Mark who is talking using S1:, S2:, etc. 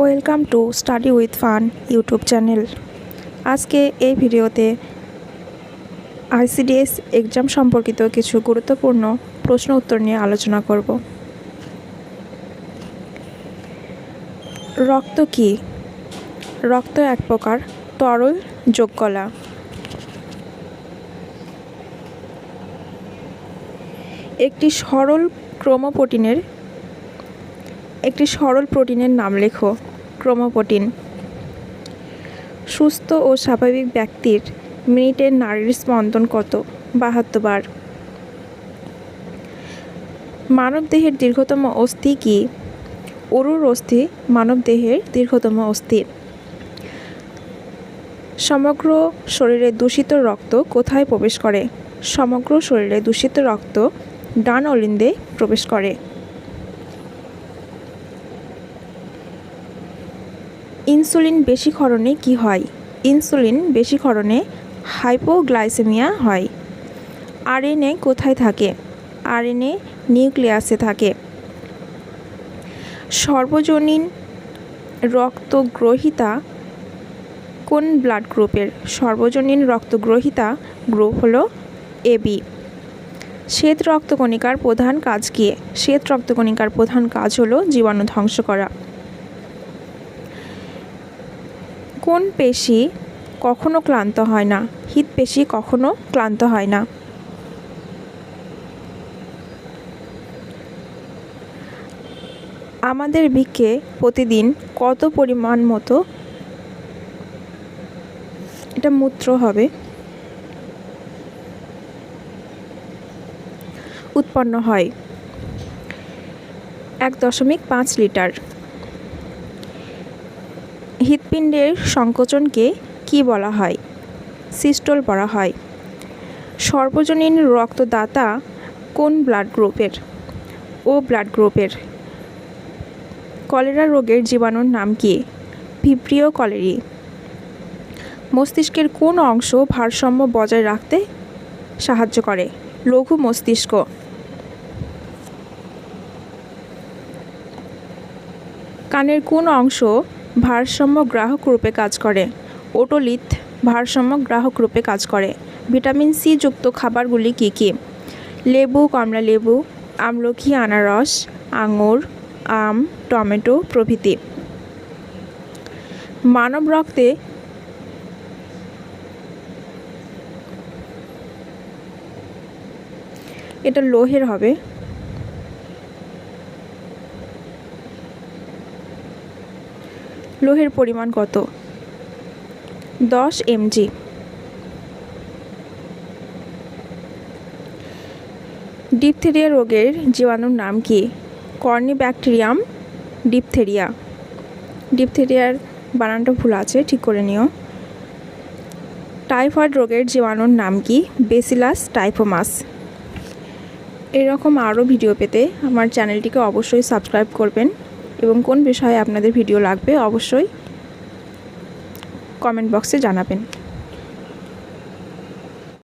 S1: Welcome to study with fun YouTube channel. আজকে এই ভিডিওতে আইসিডিএস এক্সাম সম্পর্কিত কিছু গুরুত্বপূর্ণ প্রশ্ন উত্তর নিয়ে আলোচনা করব। রক্ত কি? রক্ত এক প্রকার তরল যোগকলা। একটি সরল প্রোটিনের নাম লেখো। ক্রোমোপ্রোটিন। সুস্থ ও স্বাভাবিক ব্যক্তির মিনিটে নাড়ির স্পন্দন কত? 72 বার। মানবদেহের দীর্ঘতম অস্থি কি? উরুর অস্থি মানবদেহের দীর্ঘতম অস্থি। সমগ্র শরীরে দূষিত রক্ত কোথায় প্রবেশ করে? সমগ্র শরীরে দূষিত রক্ত ডান অলিন্দে প্রবেশ করে। ইনসুলিন বেশি ক্ষরণে কি হয়? ইনসুলিন বেশি ক্ষরণে হাইপোগ্লাইসেমিয়া হয়। আরএনএ কোথায় থাকে? আরএনএ নিউক্লিয়াসে থাকে। সর্বজনীন রক্তগ্রহীতা কোন ব্লাড গ্রুপের? সর্বজনীন রক্তগ্রহীতা গ্রুপ হলো এবি। শ্বেত রক্তকণিকার প্রধান কাজ কি? শ্বেত রক্তকণিকার প্রধান কাজ হলো জীবাণু ধ্বংস করা। কোন পেশি কখনো ক্লান্ত হয় না? হৃৎপেশি কখনো ক্লান্ত হয় না। আমাদের বৃক্কে প্রতিদিন কত পরিমাণ মতো এটা মূত্র হবে উৎপন্ন হয়? 1.5 লিটার। হৃৎপিণ্ডের সংকোচনকে কি বলা হয়? সিস্টোল বলা হয়। সর্বজনীন রক্তদাতা কোন ব্লাড গ্রুপের? ও ব্লাড গ্রুপের। কলেরা রোগের জীবাণুর নাম কি? Vibrio colliery. মস্তিষ্কের কোন অংশ ভারসাম্য বজায় রাখতে সাহায্য করে? লঘু মস্তিষ্ক। কানের কোন অংশ ভারসাম্য গ্রাহক রূপে কাজ করে? ওটোলিথ ভারসাম্য গ্রাহক রূপে কাজ করে। ভিটামিন সি যুক্ত খাবারগুলি কি কি? লেবু, কমলা লেবু, আমলকি, আনারস, আঙুর, আম, টমেটো প্রভৃতি। মানব রক্তে এটা লোহের হবে। লোহের পরিমাণ কত? 10 mg। ডিপথেরিয়া রোগের জীবাণুর নাম কি? কর্নিব্যাকটেরিয়াম ডিপথেরিয়া। ডিপথেরিয়ার বানানটা ভুল আছে, ঠিক করে নিও। টাইফয়েড রোগের জীবাণুর নাম কি? বেসিলাস টাইফোমাস। এরকম আরও ভিডিও পেতে আমার চ্যানেলটিকে অবশ্যই সাবস্ক্রাইব করবেন এবং কোন বিষয়ে আপনাদের ভিডিও লাগবে অবশ্যই কমেন্ট বক্সে জানাবেন।